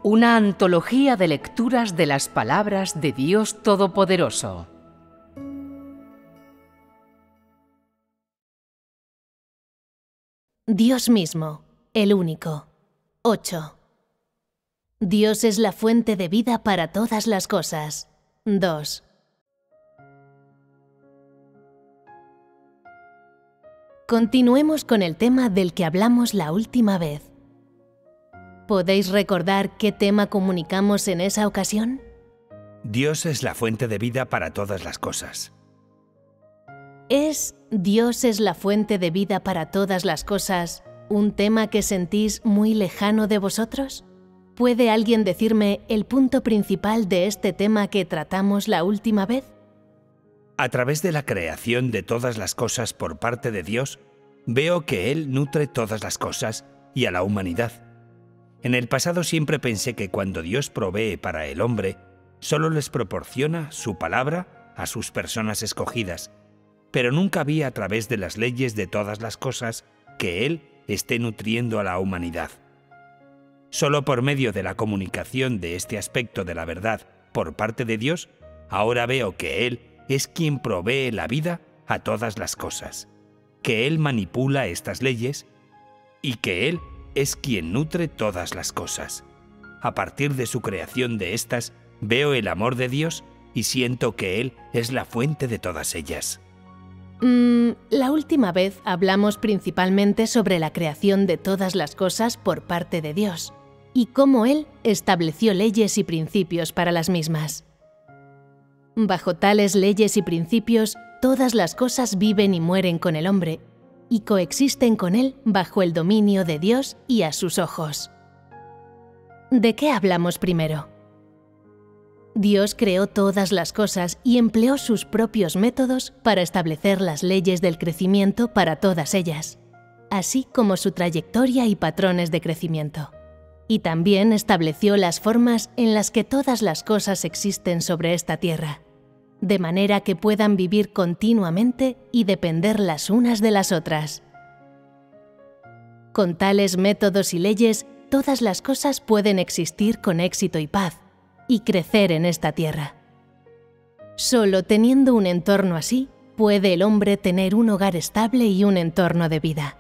Una antología de lecturas de las palabras de Dios Todopoderoso. Dios mismo, el único. 8. Dios es la fuente de vida para todas las cosas. 2. Continuemos con el tema del que hablamos la última vez. ¿Podéis recordar qué tema comunicamos en esa ocasión? Dios es la fuente de vida para todas las cosas. ¿Es Dios es la fuente de vida para todas las cosas un tema que sentís muy lejano de vosotros? ¿Puede alguien decirme el punto principal de este tema que tratamos la última vez? A través de la creación de todas las cosas por parte de Dios, veo que Él nutre todas las cosas y a la humanidad. En el pasado siempre pensé que cuando Dios provee para el hombre, solo les proporciona su palabra a sus personas escogidas, pero nunca vi a través de las leyes de todas las cosas que Él esté nutriendo a la humanidad. Solo por medio de la comunicación de este aspecto de la verdad por parte de Dios, ahora veo que Él es quien provee la vida a todas las cosas, que Él manipula estas leyes y que Él es quien nutre todas las cosas. A partir de su creación de estas, veo el amor de Dios y siento que Él es la fuente de todas ellas. La última vez hablamos principalmente sobre la creación de todas las cosas por parte de Dios y cómo Él estableció leyes y principios para las mismas. Bajo tales leyes y principios, todas las cosas viven y mueren con el hombre y coexisten con él bajo el dominio de Dios y a sus ojos. ¿De qué hablamos primero? Dios creó todas las cosas y empleó sus propios métodos para establecer las leyes del crecimiento para todas ellas, así como su trayectoria y patrones de crecimiento. Y también estableció las formas en las que todas las cosas existen sobre esta tierra, de manera que puedan vivir continuamente y depender las unas de las otras. Con tales métodos y leyes, todas las cosas pueden existir con éxito y paz, y crecer en esta tierra. Solo teniendo un entorno así, puede el hombre tener un hogar estable y un entorno de vida.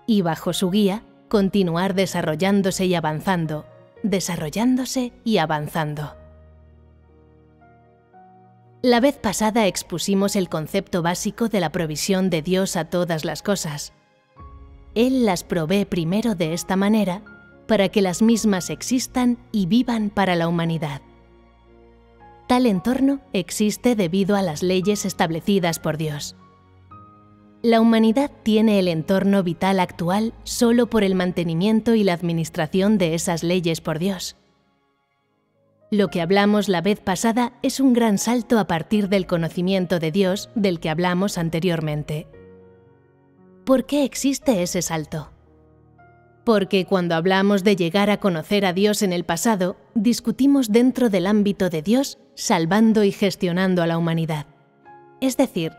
Y bajo su guía, continuar desarrollándose y avanzando, desarrollándose y avanzando. La vez pasada expusimos el concepto básico de la provisión de Dios a todas las cosas. Él las provee primero de esta manera para que las mismas existan y vivan para la humanidad. Tal entorno existe debido a las leyes establecidas por Dios. La humanidad tiene el entorno vital actual solo por el mantenimiento y la administración de esas leyes por Dios. Lo que hablamos la vez pasada es un gran salto a partir del conocimiento de Dios del que hablamos anteriormente. ¿Por qué existe ese salto? Porque cuando hablamos de llegar a conocer a Dios en el pasado, discutimos dentro del ámbito de Dios, salvando y gestionando a la humanidad. Es decir,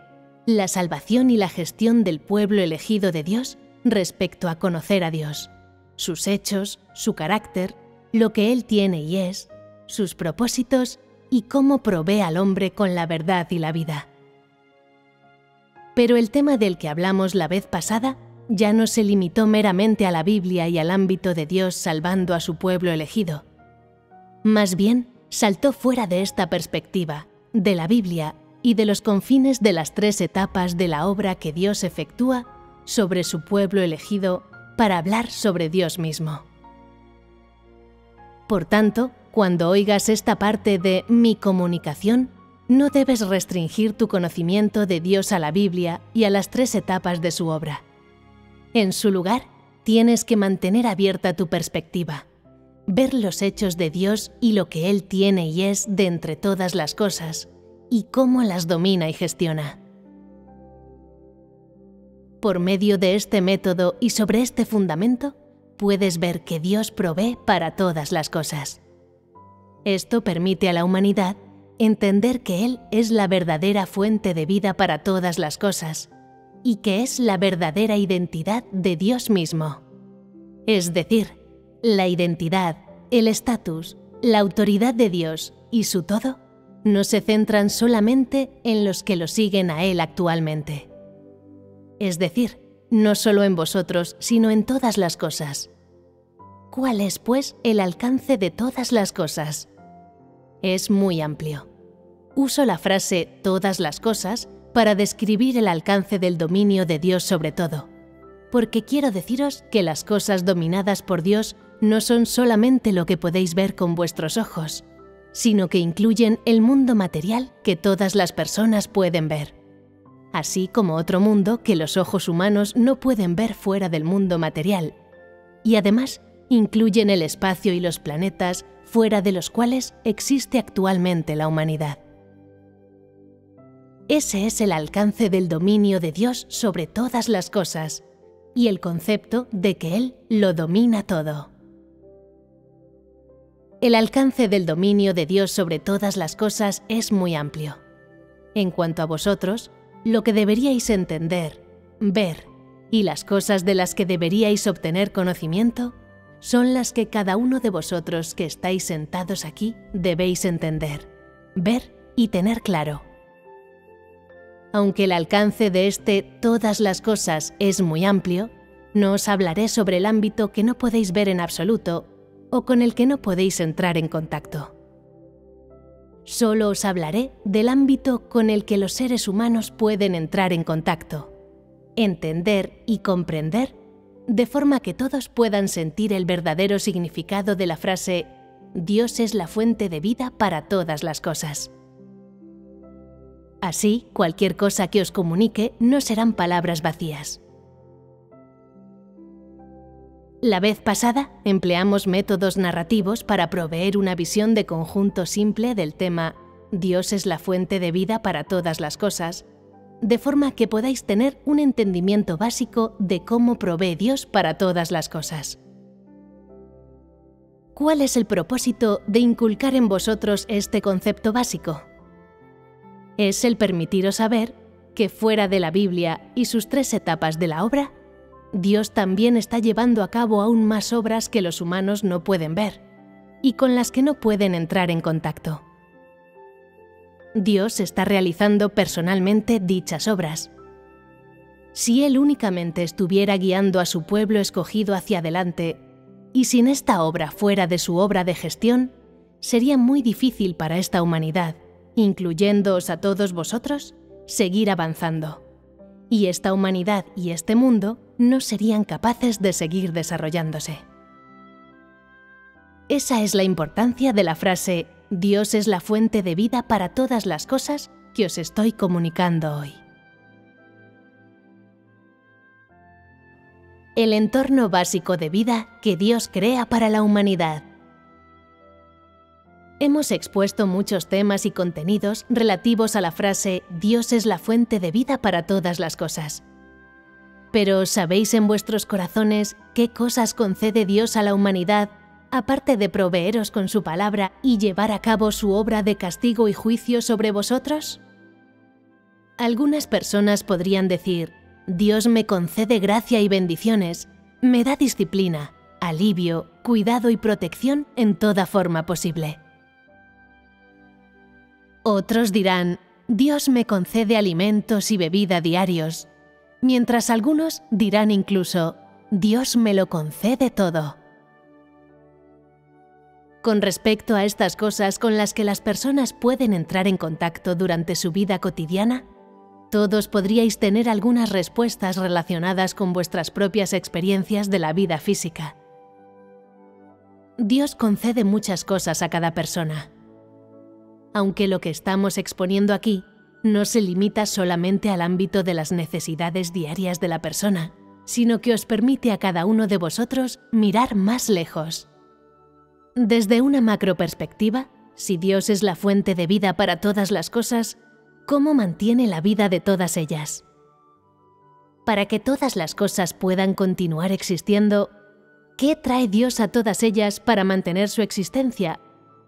la salvación y la gestión del pueblo elegido de Dios respecto a conocer a Dios, sus hechos, su carácter, lo que Él tiene y es, sus propósitos y cómo provee al hombre con la verdad y la vida. Pero el tema del que hablamos la vez pasada ya no se limitó meramente a la Biblia y al ámbito de Dios salvando a su pueblo elegido. Más bien, saltó fuera de esta perspectiva, de la Biblia y de los confines de las 3 etapas de la obra que Dios efectúa sobre su pueblo elegido para hablar sobre Dios mismo. Por tanto, cuando oigas esta parte de mi comunicación, no debes restringir tu conocimiento de Dios a la Biblia y a las 3 etapas de su obra. En su lugar, tienes que mantener abierta tu perspectiva, ver los hechos de Dios y lo que Él tiene y es de entre todas las cosas, y cómo las domina y gestiona. Por medio de este método y sobre este fundamento, puedes ver que Dios provee para todas las cosas. Esto permite a la humanidad entender que Él es la verdadera fuente de vida para todas las cosas y que es la verdadera identidad de Dios mismo. Es decir, la identidad, el estatus, la autoridad de Dios y su todo no se centran solamente en los que lo siguen a Él actualmente. Es decir, no solo en vosotros, sino en todas las cosas. ¿Cuál es, pues, el alcance de todas las cosas? Es muy amplio. Uso la frase «todas las cosas» para describir el alcance del dominio de Dios sobre todo, porque quiero deciros que las cosas dominadas por Dios no son solamente lo que podéis ver con vuestros ojos, sino que incluyen el mundo material que todas las personas pueden ver, así como otro mundo que los ojos humanos no pueden ver fuera del mundo material, y además incluyen el espacio y los planetas fuera de los cuales existe actualmente la humanidad. Ese es el alcance del dominio de Dios sobre todas las cosas y el concepto de que Él lo domina todo. El alcance del dominio de Dios sobre todas las cosas es muy amplio. En cuanto a vosotros, lo que deberíais entender, ver y las cosas de las que deberíais obtener conocimiento son las que cada uno de vosotros que estáis sentados aquí debéis entender, ver y tener claro. Aunque el alcance de todas las cosas es muy amplio, no os hablaré sobre el ámbito que no podéis ver en absoluto o con el que no podéis entrar en contacto. Solo os hablaré del ámbito con el que los seres humanos pueden entrar en contacto, entender y comprender, de forma que todos puedan sentir el verdadero significado de la frase «Dios es la fuente de vida para todas las cosas». Así, cualquier cosa que os comunique no serán palabras vacías. La vez pasada empleamos métodos narrativos para proveer una visión de conjunto simple del tema «Dios es la fuente de vida para todas las cosas», de forma que podáis tener un entendimiento básico de cómo provee Dios para todas las cosas. ¿Cuál es el propósito de inculcar en vosotros este concepto básico? Es el permitiros saber que fuera de la Biblia y sus 3 etapas de la obra, Dios también está llevando a cabo aún más obras que los humanos no pueden ver y con las que no pueden entrar en contacto. Dios está realizando personalmente dichas obras. Si Él únicamente estuviera guiando a su pueblo escogido hacia adelante y sin esta obra fuera de su obra de gestión, sería muy difícil para esta humanidad, incluyéndoos a todos vosotros, seguir avanzando. Y esta humanidad y este mundo no serían capaces de seguir desarrollándose. Esa es la importancia de la frase «Dios es la fuente de vida para todas las cosas» que os estoy comunicando hoy. El entorno básico de vida que Dios crea para la humanidad. Hemos expuesto muchos temas y contenidos relativos a la frase «Dios es la fuente de vida para todas las cosas». Pero ¿sabéis en vuestros corazones qué cosas concede Dios a la humanidad, aparte de proveeros con su palabra y llevar a cabo su obra de castigo y juicio sobre vosotros? Algunas personas podrían decir, Dios me concede gracia y bendiciones, me da disciplina, alivio, cuidado y protección en toda forma posible. Otros dirán, Dios me concede alimentos y bebida diarios, mientras algunos dirán incluso, Dios me lo concede todo. Con respecto a estas cosas con las que las personas pueden entrar en contacto durante su vida cotidiana, todos podríais tener algunas respuestas relacionadas con vuestras propias experiencias de la vida física. Dios concede muchas cosas a cada persona. Aunque lo que estamos exponiendo aquí no se limita solamente al ámbito de las necesidades diarias de la persona, sino que os permite a cada uno de vosotros mirar más lejos. Desde una macroperspectiva, si Dios es la fuente de vida para todas las cosas, ¿cómo mantiene la vida de todas ellas? Para que todas las cosas puedan continuar existiendo, ¿qué trae Dios a todas ellas para mantener su existencia,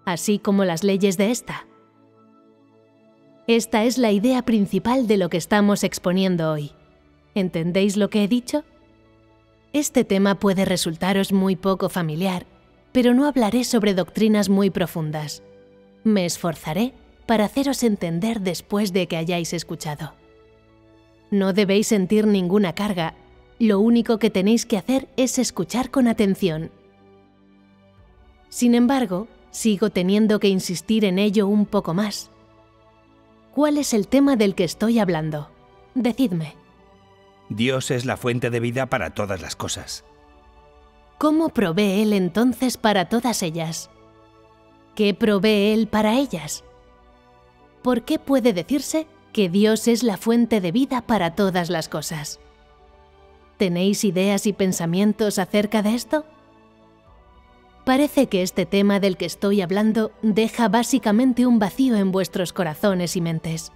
así como las leyes de esta? Esta es la idea principal de lo que estamos exponiendo hoy. ¿Entendéis lo que he dicho? Este tema puede resultaros muy poco familiar, pero no hablaré sobre doctrinas muy profundas. Me esforzaré para haceros entender después de que hayáis escuchado. No debéis sentir ninguna carga, lo único que tenéis que hacer es escuchar con atención. Sin embargo, sigo teniendo que insistir en ello un poco más. ¿Cuál es el tema del que estoy hablando? Decidme. Dios es la fuente de vida para todas las cosas. ¿Cómo provee Él entonces para todas ellas? ¿Qué provee Él para ellas? ¿Por qué puede decirse que Dios es la fuente de vida para todas las cosas? ¿Tenéis ideas y pensamientos acerca de esto? Parece que este tema del que estoy hablando deja básicamente un vacío en vuestros corazones y mentes.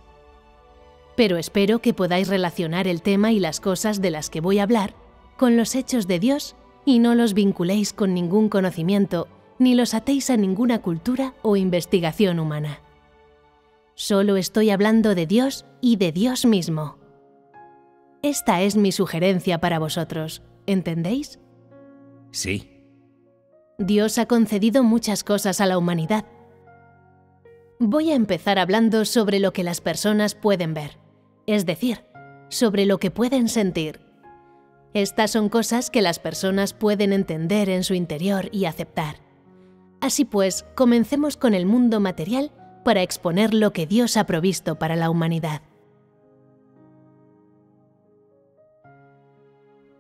Pero espero que podáis relacionar el tema y las cosas de las que voy a hablar con los hechos de Dios y no los vinculéis con ningún conocimiento ni los atéis a ninguna cultura o investigación humana. Solo estoy hablando de Dios y de Dios mismo. Esta es mi sugerencia para vosotros, ¿entendéis? Sí. Dios ha concedido muchas cosas a la humanidad. Voy a empezar hablando sobre lo que las personas pueden ver, es decir, sobre lo que pueden sentir. Estas son cosas que las personas pueden entender en su interior y aceptar. Así pues, comencemos con el mundo material para exponer lo que Dios ha provisto para la humanidad.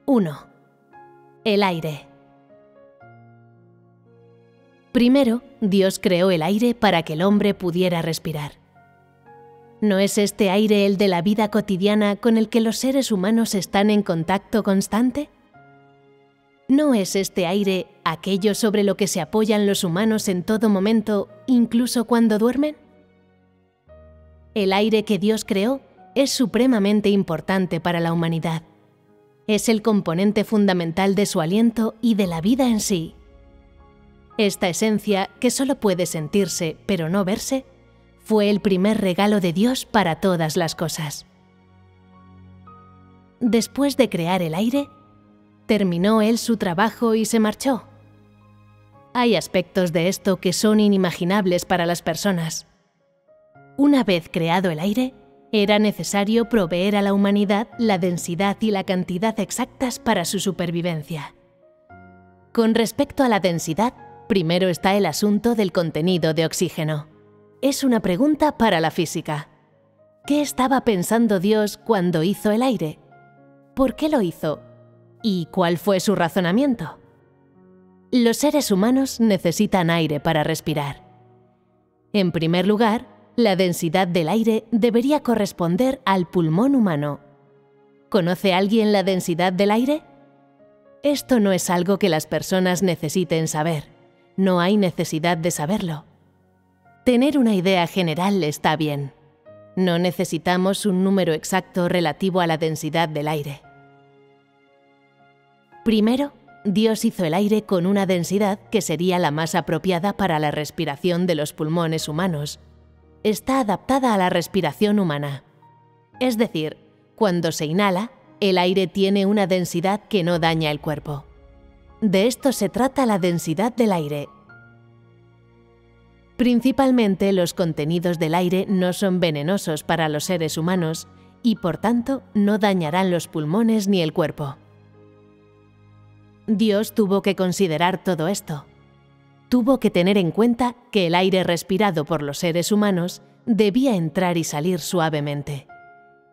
1. El aire. Primero, Dios creó el aire para que el hombre pudiera respirar. ¿No es este aire el de la vida cotidiana con el que los seres humanos están en contacto constante? ¿No es este aire aquello sobre lo que se apoyan los humanos en todo momento, incluso cuando duermen? El aire que Dios creó es supremamente importante para la humanidad. Es el componente fundamental de su aliento y de la vida en sí. Esta esencia, que solo puede sentirse pero no verse, fue el primer regalo de Dios para todas las cosas. Después de crear el aire, terminó Él su trabajo y se marchó. Hay aspectos de esto que son inimaginables para las personas. Una vez creado el aire, era necesario proveer a la humanidad la densidad y la cantidad exactas para su supervivencia. Con respecto a la densidad, primero está el asunto del contenido de oxígeno. Es una pregunta para la física. ¿Qué estaba pensando Dios cuando hizo el aire? ¿Por qué lo hizo? ¿Y cuál fue su razonamiento? Los seres humanos necesitan aire para respirar. En primer lugar, la densidad del aire debería corresponder al pulmón humano. ¿Conoce alguien la densidad del aire? Esto no es algo que las personas necesiten saber. No hay necesidad de saberlo. Tener una idea general está bien. No necesitamos un número exacto relativo a la densidad del aire. Primero, Dios hizo el aire con una densidad que sería la más apropiada para la respiración de los pulmones humanos. Está adaptada a la respiración humana. Es decir, cuando se inhala, el aire tiene una densidad que no daña el cuerpo. De esto se trata la densidad del aire. Principalmente, los contenidos del aire no son venenosos para los seres humanos y, por tanto, no dañarán los pulmones ni el cuerpo. Dios tuvo que considerar todo esto. Tuvo que tener en cuenta que el aire respirado por los seres humanos debía entrar y salir suavemente,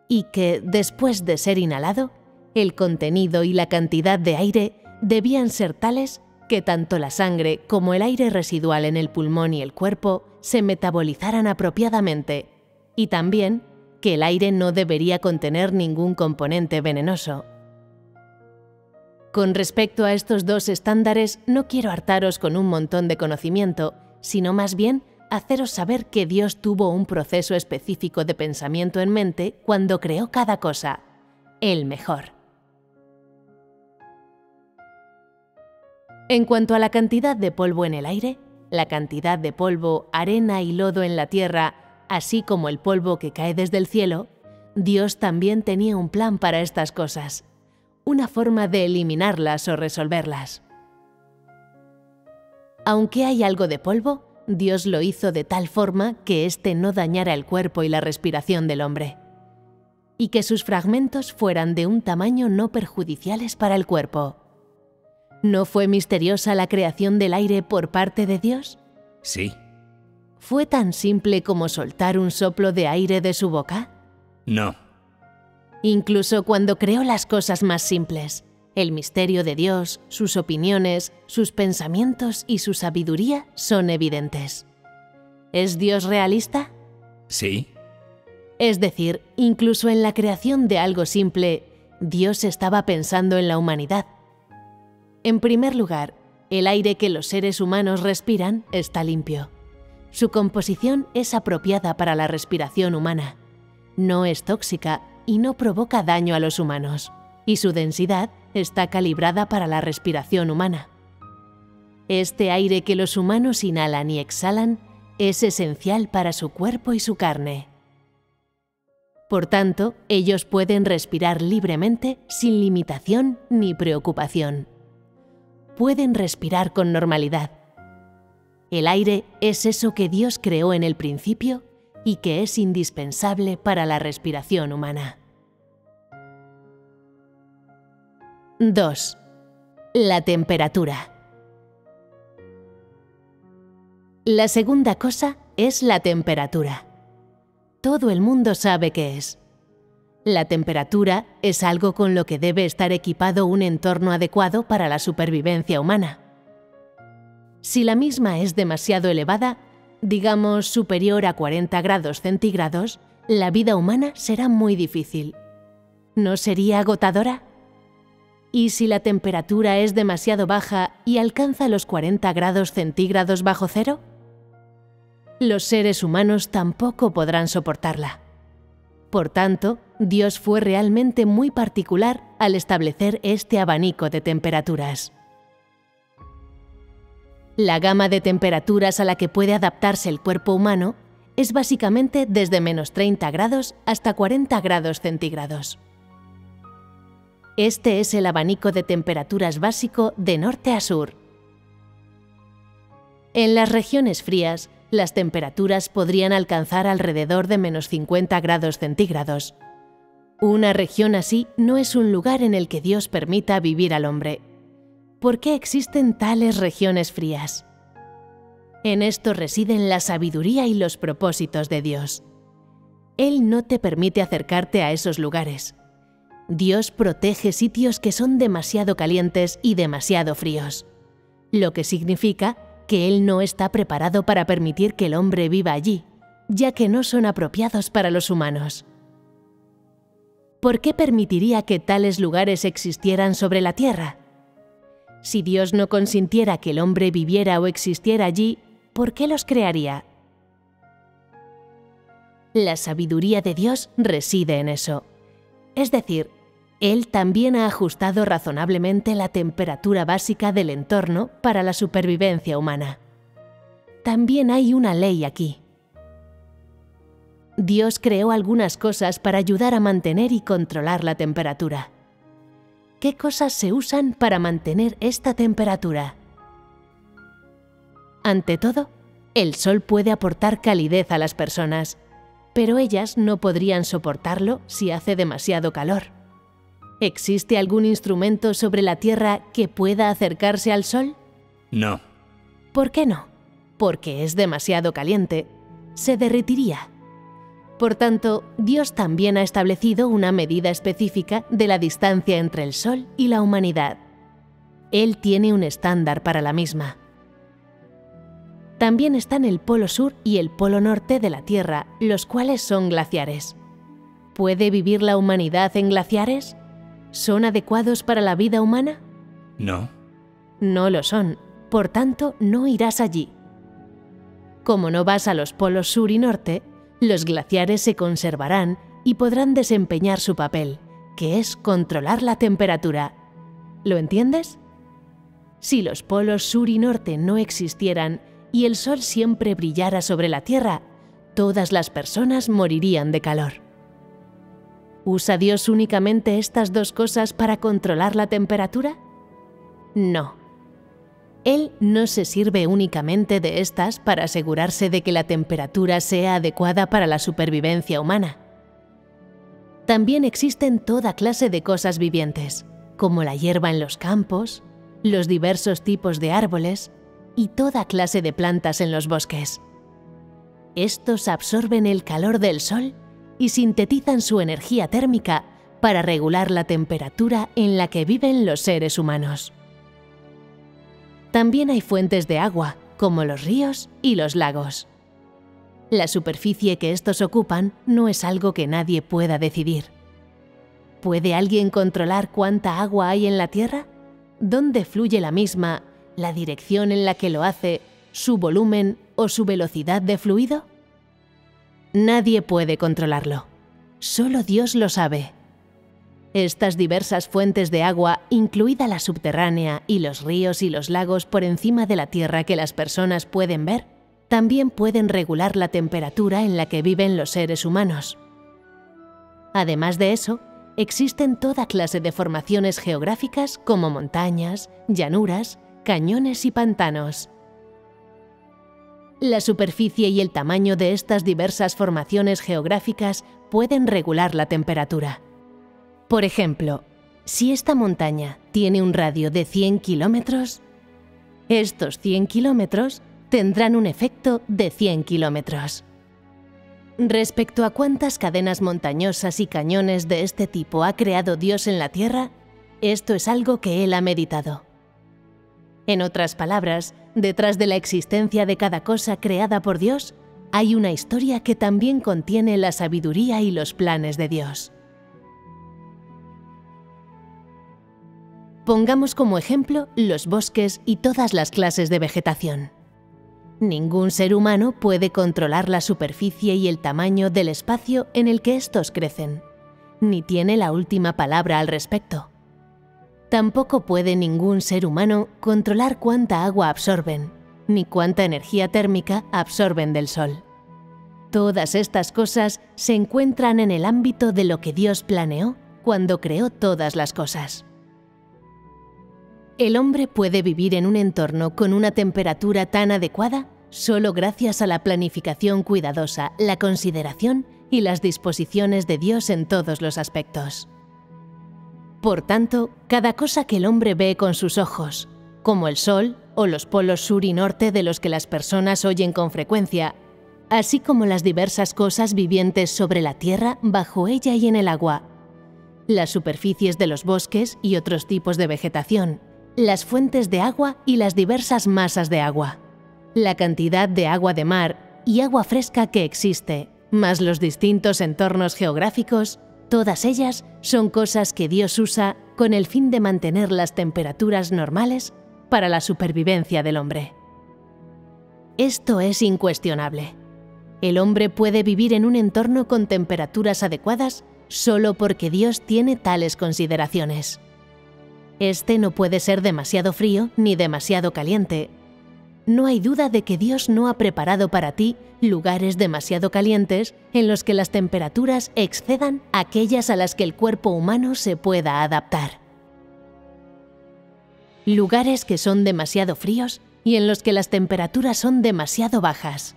y que, después de ser inhalado, el contenido y la cantidad de aire debían ser tales que tanto la sangre como el aire residual en el pulmón y el cuerpo se metabolizaran apropiadamente, y también que el aire no debería contener ningún componente venenoso. Con respecto a estos dos estándares, no quiero hartaros con un montón de conocimiento, sino más bien haceros saber que Dios tuvo un proceso específico de pensamiento en mente cuando creó cada cosa, el mejor. En cuanto a la cantidad de polvo en el aire, la cantidad de polvo, arena y lodo en la tierra, así como el polvo que cae desde el cielo, Dios también tenía un plan para estas cosas, una forma de eliminarlas o resolverlas. Aunque hay algo de polvo, Dios lo hizo de tal forma que éste no dañara el cuerpo y la respiración del hombre, y que sus fragmentos fueran de un tamaño no perjudiciales para el cuerpo. ¿No fue misteriosa la creación del aire por parte de Dios? Sí. ¿Fue tan simple como soltar un soplo de aire de su boca? No. Incluso cuando creó las cosas más simples, el misterio de Dios, sus opiniones, sus pensamientos y su sabiduría son evidentes. ¿Es Dios realista? Sí. Es decir, incluso en la creación de algo simple, Dios estaba pensando en la humanidad. En primer lugar, el aire que los seres humanos respiran está limpio. Su composición es apropiada para la respiración humana. No es tóxica y no provoca daño a los humanos. Y su densidad está calibrada para la respiración humana. Este aire que los humanos inhalan y exhalan es esencial para su cuerpo y su carne. Por tanto, ellos pueden respirar libremente sin limitación ni preocupación. Pueden respirar con normalidad. El aire es eso que Dios creó en el principio y que es indispensable para la respiración humana. 2. La temperatura. La segunda cosa es la temperatura. Todo el mundo sabe qué es. La temperatura es algo con lo que debe estar equipado un entorno adecuado para la supervivencia humana. Si la misma es demasiado elevada, digamos superior a 40 grados centígrados, la vida humana será muy difícil. ¿No sería agotadora? ¿Y si la temperatura es demasiado baja y alcanza los 40 grados centígrados bajo cero? Los seres humanos tampoco podrán soportarla. Por tanto, Dios fue realmente muy particular al establecer este abanico de temperaturas. La gama de temperaturas a la que puede adaptarse el cuerpo humano es básicamente desde menos 30 grados hasta 40 grados centígrados. Este es el abanico de temperaturas básico de norte a sur. En las regiones frías, las temperaturas podrían alcanzar alrededor de menos 50 grados centígrados. Una región así no es un lugar en el que Dios permita vivir al hombre. ¿Por qué existen tales regiones frías? En esto residen la sabiduría y los propósitos de Dios. Él no te permite acercarte a esos lugares. Dios protege sitios que son demasiado calientes y demasiado fríos, lo que significa que Él no está preparado para permitir que el hombre viva allí, ya que no son apropiados para los humanos. ¿Por qué permitiría que tales lugares existieran sobre la tierra? Si Dios no consintiera que el hombre viviera o existiera allí, ¿por qué los crearía? La sabiduría de Dios reside en eso. Es decir, Él también ha ajustado razonablemente la temperatura básica del entorno para la supervivencia humana. También hay una ley aquí. Dios creó algunas cosas para ayudar a mantener y controlar la temperatura. ¿Qué cosas se usan para mantener esta temperatura? Ante todo, el sol puede aportar calidez a las personas, pero ellas no podrían soportarlo si hace demasiado calor. ¿Existe algún instrumento sobre la Tierra que pueda acercarse al sol? No. ¿Por qué no? Porque es demasiado caliente. Se derretiría. Por tanto, Dios también ha establecido una medida específica de la distancia entre el sol y la humanidad. Él tiene un estándar para la misma. También están el Polo Sur y el Polo Norte de la Tierra, los cuales son glaciares. ¿Puede vivir la humanidad en glaciares? ¿Son adecuados para la vida humana? No. No lo son, por tanto, no irás allí. Como no vas a los polos sur y norte, los glaciares se conservarán y podrán desempeñar su papel, que es controlar la temperatura. ¿Lo entiendes? Si los polos sur y norte no existieran y el sol siempre brillara sobre la Tierra, todas las personas morirían de calor. ¿Usa Dios únicamente estas dos cosas para controlar la temperatura? No. Él no se sirve únicamente de estas para asegurarse de que la temperatura sea adecuada para la supervivencia humana. También existen toda clase de cosas vivientes, como la hierba en los campos, los diversos tipos de árboles y toda clase de plantas en los bosques. Estos absorben el calor del sol y sintetizan su energía térmica para regular la temperatura en la que viven los seres humanos. También hay fuentes de agua, como los ríos y los lagos. La superficie que estos ocupan no es algo que nadie pueda decidir. ¿Puede alguien controlar cuánta agua hay en la Tierra? ¿Dónde fluye la misma, la dirección en la que lo hace, su volumen o su velocidad de fluido? Nadie puede controlarlo. Solo Dios lo sabe. Estas diversas fuentes de agua, incluida la subterránea y los ríos y los lagos por encima de la tierra que las personas pueden ver, también pueden regular la temperatura en la que viven los seres humanos. Además de eso, existen toda clase de formaciones geográficas como montañas, llanuras, cañones y pantanos. La superficie y el tamaño de estas diversas formaciones geográficas pueden regular la temperatura. Por ejemplo, si esta montaña tiene un radio de 100 kilómetros, estos 100 kilómetros tendrán un efecto de 100 kilómetros. Respecto a cuántas cadenas montañosas y cañones de este tipo ha creado Dios en la Tierra, esto es algo que Él ha meditado. En otras palabras, detrás de la existencia de cada cosa creada por Dios, hay una historia que también contiene la sabiduría y los planes de Dios. Pongamos como ejemplo los bosques y todas las clases de vegetación. Ningún ser humano puede controlar la superficie y el tamaño del espacio en el que estos crecen, ni tiene la última palabra al respecto. Tampoco puede ningún ser humano controlar cuánta agua absorben, ni cuánta energía térmica absorben del sol. Todas estas cosas se encuentran en el ámbito de lo que Dios planeó cuando creó todas las cosas. El hombre puede vivir en un entorno con una temperatura tan adecuada solo gracias a la planificación cuidadosa, la consideración y las disposiciones de Dios en todos los aspectos. Por tanto, cada cosa que el hombre ve con sus ojos, como el sol o los polos sur y norte de los que las personas oyen con frecuencia, así como las diversas cosas vivientes sobre la tierra, bajo ella y en el agua, las superficies de los bosques y otros tipos de vegetación, las fuentes de agua y las diversas masas de agua, la cantidad de agua de mar y agua fresca que existe, más los distintos entornos geográficos, todas ellas son cosas que Dios usa con el fin de mantener las temperaturas normales para la supervivencia del hombre. Esto es incuestionable. El hombre puede vivir en un entorno con temperaturas adecuadas solo porque Dios tiene tales consideraciones. Este no puede ser demasiado frío ni demasiado caliente. No hay duda de que Dios no ha preparado para ti lugares demasiado calientes en los que las temperaturas excedan aquellas a las que el cuerpo humano se pueda adaptar. Lugares que son demasiado fríos y en los que las temperaturas son demasiado bajas.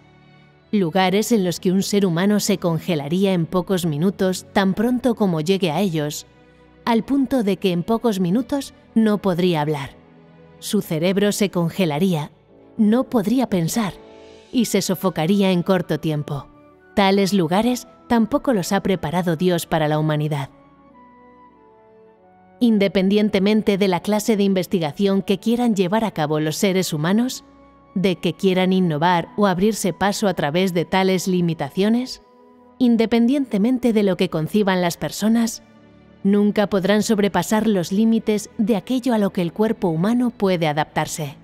Lugares en los que un ser humano se congelaría en pocos minutos tan pronto como llegue a ellos, al punto de que en pocos minutos no podría hablar. Su cerebro se congelaría, no podría pensar y se sofocaría en corto tiempo. Tales lugares tampoco los ha preparado Dios para la humanidad. Independientemente de la clase de investigación que quieran llevar a cabo los seres humanos, de que quieran innovar o abrirse paso a través de tales limitaciones, independientemente de lo que conciban las personas, nunca podrán sobrepasar los límites de aquello a lo que el cuerpo humano puede adaptarse.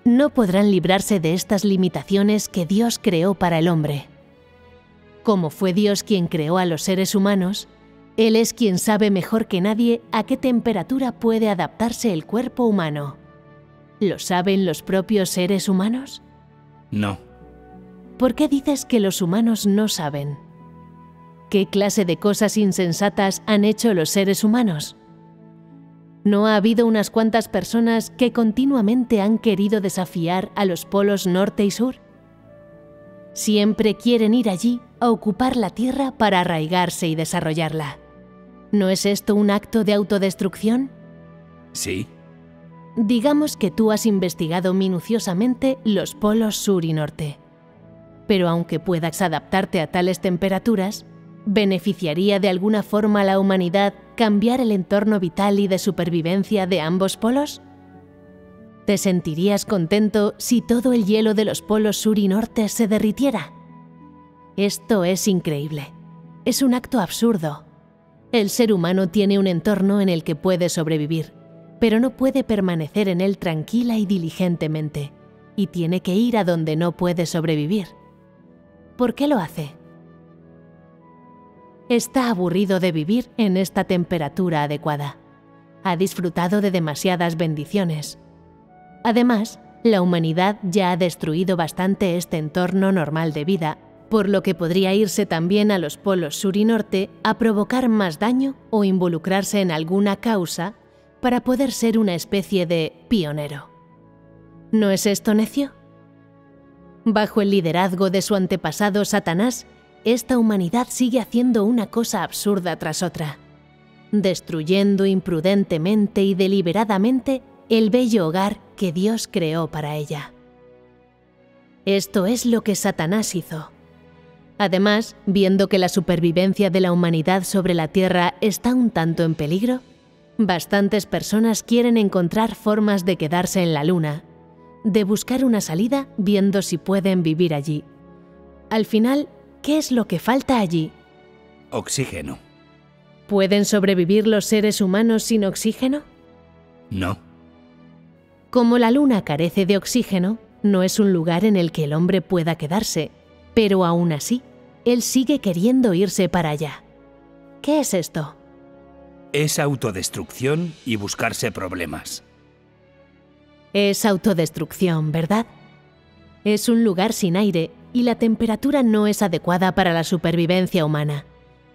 No podrán librarse de estas limitaciones que Dios creó para el hombre. Como fue Dios quien creó a los seres humanos, Él es quien sabe mejor que nadie a qué temperatura puede adaptarse el cuerpo humano. ¿Lo saben los propios seres humanos? No. ¿Por qué dices que los humanos no saben? ¿Qué clase de cosas insensatas han hecho los seres humanos? ¿No ha habido unas cuantas personas que continuamente han querido desafiar a los polos norte y sur? Siempre quieren ir allí a ocupar la Tierra para arraigarse y desarrollarla. ¿No es esto un acto de autodestrucción? Sí. Digamos que tú has investigado minuciosamente los polos sur y norte. Pero aunque puedas adaptarte a tales temperaturas, ¿beneficiaría de alguna forma a la humanidad cambiar el entorno vital y de supervivencia de ambos polos? ¿Te sentirías contento si todo el hielo de los polos sur y norte se derritiera? Esto es increíble. Es un acto absurdo. El ser humano tiene un entorno en el que puede sobrevivir, pero no puede permanecer en él tranquila y diligentemente, y tiene que ir a donde no puede sobrevivir. ¿Por qué lo hace? Está aburrido de vivir en esta temperatura adecuada. Ha disfrutado de demasiadas bendiciones. Además, la humanidad ya ha destruido bastante este entorno normal de vida, por lo que podría irse también a los polos sur y norte a provocar más daño o involucrarse en alguna causa para poder ser una especie de pionero. ¿No es esto necio? Bajo el liderazgo de su antepasado Satanás, esta humanidad sigue haciendo una cosa absurda tras otra, destruyendo imprudentemente y deliberadamente el bello hogar que Dios creó para ella. Esto es lo que Satanás hizo. Además, viendo que la supervivencia de la humanidad sobre la Tierra está un tanto en peligro, bastantes personas quieren encontrar formas de quedarse en la Luna, de buscar una salida viendo si pueden vivir allí. Al final, ¿qué es lo que falta allí? Oxígeno. ¿Pueden sobrevivir los seres humanos sin oxígeno? No. Como la Luna carece de oxígeno, no es un lugar en el que el hombre pueda quedarse, pero aún así, él sigue queriendo irse para allá. ¿Qué es esto? Es autodestrucción y buscarse problemas. Es autodestrucción, ¿verdad? Es un lugar sin aire y la temperatura no es adecuada para la supervivencia humana.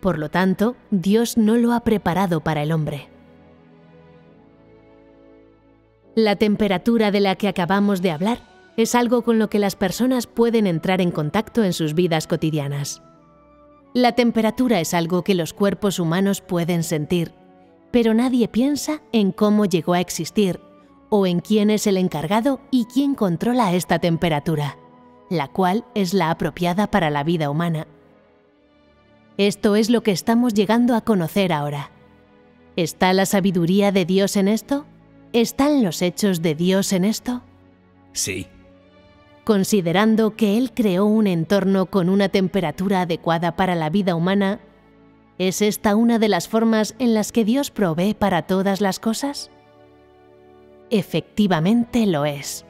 Por lo tanto, Dios no lo ha preparado para el hombre. La temperatura de la que acabamos de hablar es algo con lo que las personas pueden entrar en contacto en sus vidas cotidianas. La temperatura es algo que los cuerpos humanos pueden sentir, pero nadie piensa en cómo llegó a existir o en quién es el encargado y quién controla esta temperatura, la cual es la apropiada para la vida humana. Esto es lo que estamos llegando a conocer ahora. ¿Está la sabiduría de Dios en esto? ¿Están los hechos de Dios en esto? Sí. Considerando que Él creó un entorno con una temperatura adecuada para la vida humana, ¿es esta una de las formas en las que Dios provee para todas las cosas? Efectivamente lo es.